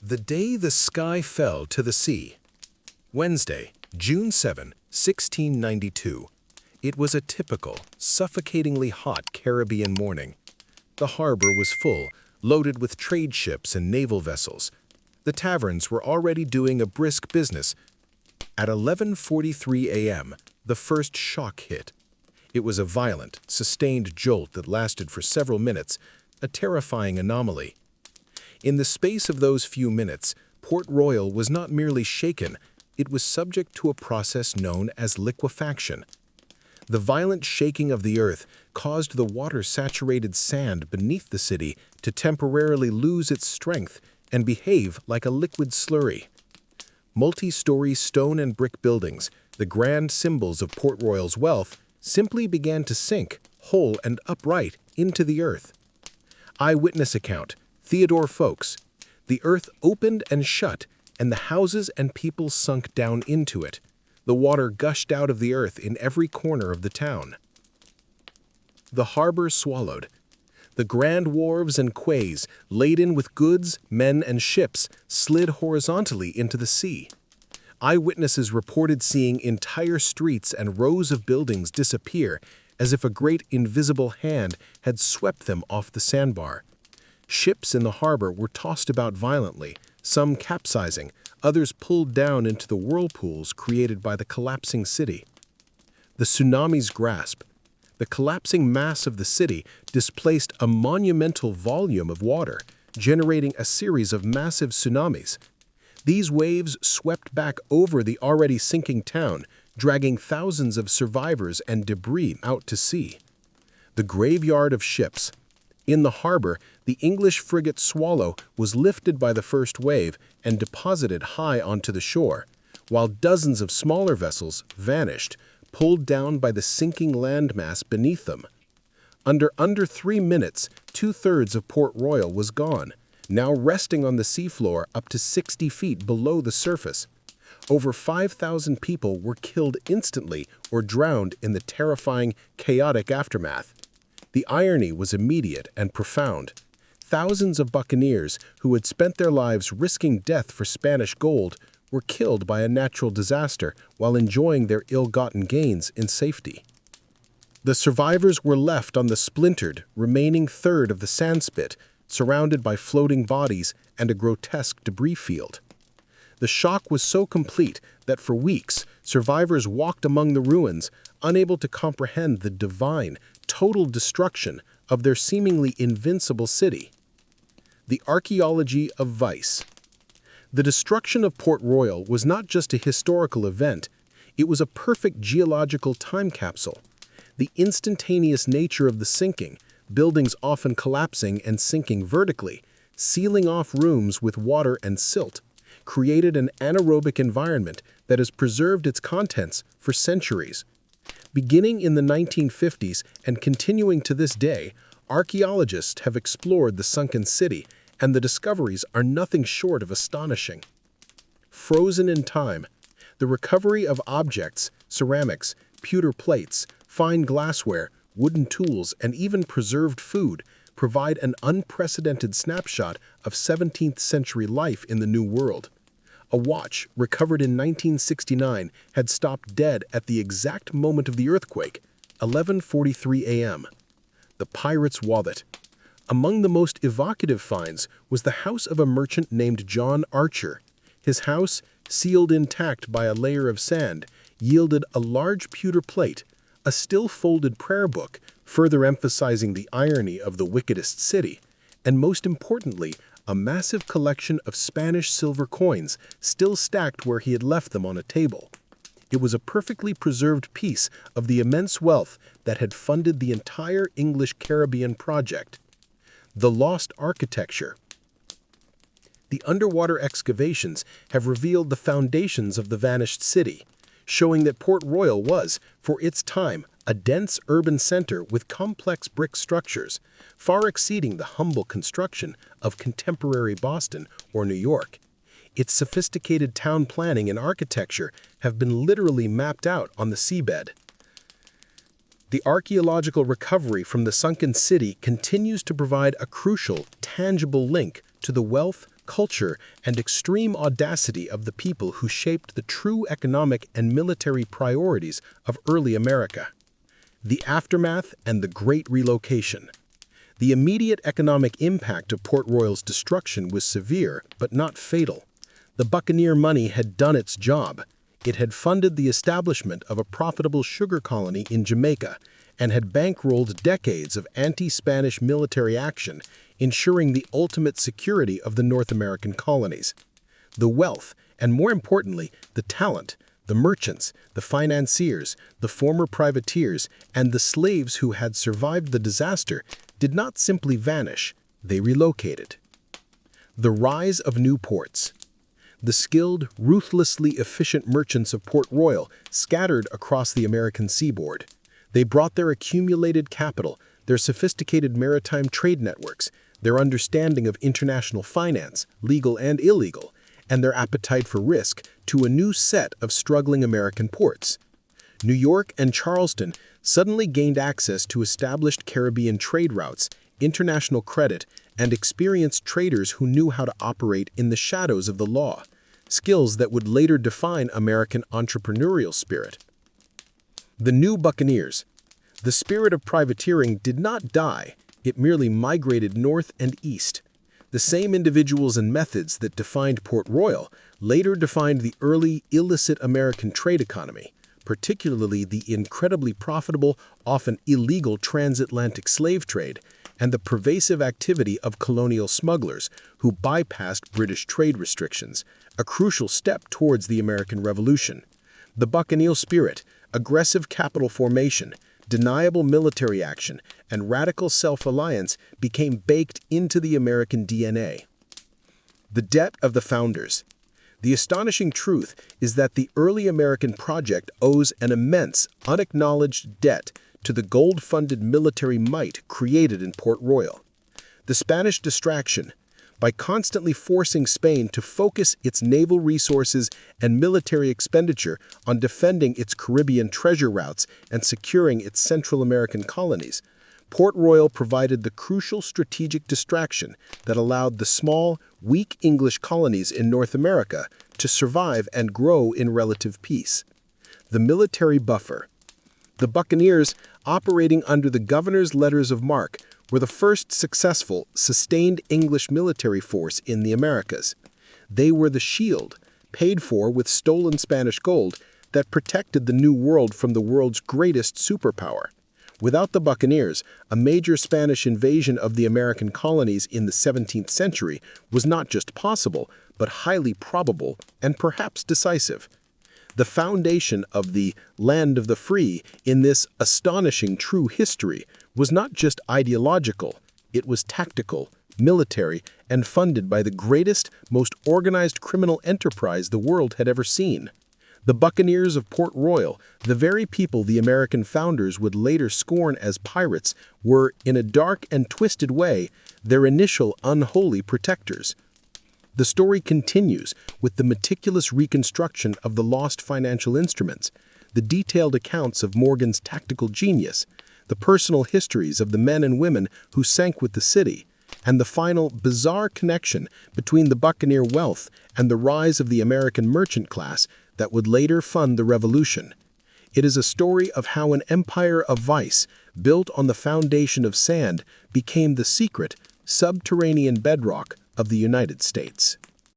The day the sky fell to the sea. Wednesday, June 7, 1692. It was a typical, suffocatingly hot Caribbean morning. The harbor was full, loaded with trade ships and naval vessels. The taverns were already doing a brisk business. At 11:43 a.m., the first shock hit. It was a violent, sustained jolt that lasted for several minutes, a terrifying anomaly. In the space of those few minutes, Port Royal was not merely shaken, it was subject to a process known as liquefaction. The violent shaking of the earth caused the water-saturated sand beneath the city to temporarily lose its strength and behave like a liquid slurry. Multi-story stone and brick buildings, the grand symbols of Port Royal's wealth, simply began to sink, whole and upright, into the earth. Eyewitness account, Theodore Folks. The earth opened and shut, and the houses and people sunk down into it. The water gushed out of the earth in every corner of the town. The harbor swallowed. The grand wharves and quays, laden with goods, men, and ships, slid horizontally into the sea. Eyewitnesses reported seeing entire streets and rows of buildings disappear, as if a great invisible hand had swept them off the sandbar. Ships in the harbor were tossed about violently, some capsizing, others pulled down into the whirlpools created by the collapsing city. The tsunami's grasp. The collapsing mass of the city displaced a monumental volume of water, generating a series of massive tsunamis. These waves swept back over the already sinking town, dragging thousands of survivors and debris out to sea. The graveyard of ships. In the harbor, the English frigate Swallow was lifted by the first wave and deposited high onto the shore, while dozens of smaller vessels vanished, pulled down by the sinking landmass beneath them. Under 3 minutes, 2/3 of Port Royal was gone, now resting on the seafloor up to 60 feet below the surface. Over 5,000 people were killed instantly or drowned in the terrifying, chaotic aftermath. The irony was immediate and profound. Thousands of buccaneers who had spent their lives risking death for Spanish gold were killed by a natural disaster while enjoying their ill-gotten gains in safety. The survivors were left on the splintered, remaining third of the sandspit, surrounded by floating bodies and a grotesque debris field. The shock was so complete that for weeks, survivors walked among the ruins, unable to comprehend the divine, total destruction of their seemingly invincible city. The archaeology of vice. The destruction of Port Royal was not just a historical event, it was a perfect geological time capsule. The instantaneous nature of the sinking, buildings often collapsing and sinking vertically, sealing off rooms with water and silt, created an anaerobic environment that has preserved its contents for centuries. Beginning in the 1950s and continuing to this day, archaeologists have explored the sunken city, and the discoveries are nothing short of astonishing. Frozen in time, the recovery of objects, ceramics, pewter plates, fine glassware, wooden tools, and even preserved food provide an unprecedented snapshot of 17th century life in the New World. A watch, recovered in 1969, had stopped dead at the exact moment of the earthquake, 11:43 a.m. The pirate's wallet. Among the most evocative finds was the house of a merchant named John Archer. His house, sealed intact by a layer of sand, yielded a large pewter plate, a still-folded prayer book, further emphasizing the irony of the wickedest city, and most importantly, a massive collection of Spanish silver coins still stacked where he had left them on a table. It was a perfectly preserved piece of the immense wealth that had funded the entire English Caribbean project. The lost architecture. The underwater excavations have revealed the foundations of the vanished city, showing that Port Royal was, for its time, a dense urban center with complex brick structures, far exceeding the humble construction of contemporary Boston or New York. Its sophisticated town planning and architecture have been literally mapped out on the seabed. The archaeological recovery from the sunken city continues to provide a crucial, tangible link to the wealth, culture, and extreme audacity of the people who shaped the true economic and military priorities of early America. The aftermath and the Great Relocation. The immediate economic impact of Port Royal's destruction was severe, but not fatal. The buccaneer money had done its job. It had funded the establishment of a profitable sugar colony in Jamaica and had bankrolled decades of anti-Spanish military action, ensuring the ultimate security of the North American colonies. The wealth, and more importantly, the talent, the merchants, the financiers, the former privateers, and the slaves who had survived the disaster did not simply vanish, they relocated. The rise of new ports. The skilled, ruthlessly efficient merchants of Port Royal scattered across the American seaboard. They brought their accumulated capital, their sophisticated maritime trade networks, their understanding of international finance, legal and illegal, and their appetite for risk to a new set of struggling American ports. New York and Charleston suddenly gained access to established Caribbean trade routes, international credit, and experienced traders who knew how to operate in the shadows of the law, skills that would later define American entrepreneurial spirit. The new buccaneers. The spirit of privateering did not die, it merely migrated north and east. The same individuals and methods that defined Port Royal later defined the early illicit American trade economy, particularly the incredibly profitable, often illegal transatlantic slave trade, and the pervasive activity of colonial smugglers who bypassed British trade restrictions, a crucial step towards the American Revolution. The buccaneer spirit, aggressive capital formation, deniable military action, and radical self-reliance became baked into the American DNA. The debt of the founders. The astonishing truth is that the early American project owes an immense, unacknowledged debt to the gold-funded military might created in Port Royal. The Spanish distraction, by constantly forcing Spain to focus its naval resources and military expenditure on defending its Caribbean treasure routes and securing its Central American colonies, Port Royal provided the crucial strategic distraction that allowed the small, weak English colonies in North America to survive and grow in relative peace. The military buffer. The buccaneers, operating under the governor's letters of marque, were the first successful, sustained English military force in the Americas. They were the shield, paid for with stolen Spanish gold, that protected the New World from the world's greatest superpower. Without the buccaneers, a major Spanish invasion of the American colonies in the 17th century was not just possible, but highly probable and perhaps decisive. The foundation of the land of the free in this astonishing true history was not just ideological, it was tactical, military, and funded by the greatest, most organized criminal enterprise the world had ever seen. The buccaneers of Port Royal, the very people the American founders would later scorn as pirates, were, in a dark and twisted way, their initial unholy protectors. The story continues with the meticulous reconstruction of the lost financial instruments, the detailed accounts of Morgan's tactical genius, the personal histories of the men and women who sank with the city, and the final bizarre connection between the buccaneer wealth and the rise of the American merchant class that would later fund the Revolution. It is a story of how an empire of vice, built on the foundation of sand, became the secret, subterranean bedrock of the United States.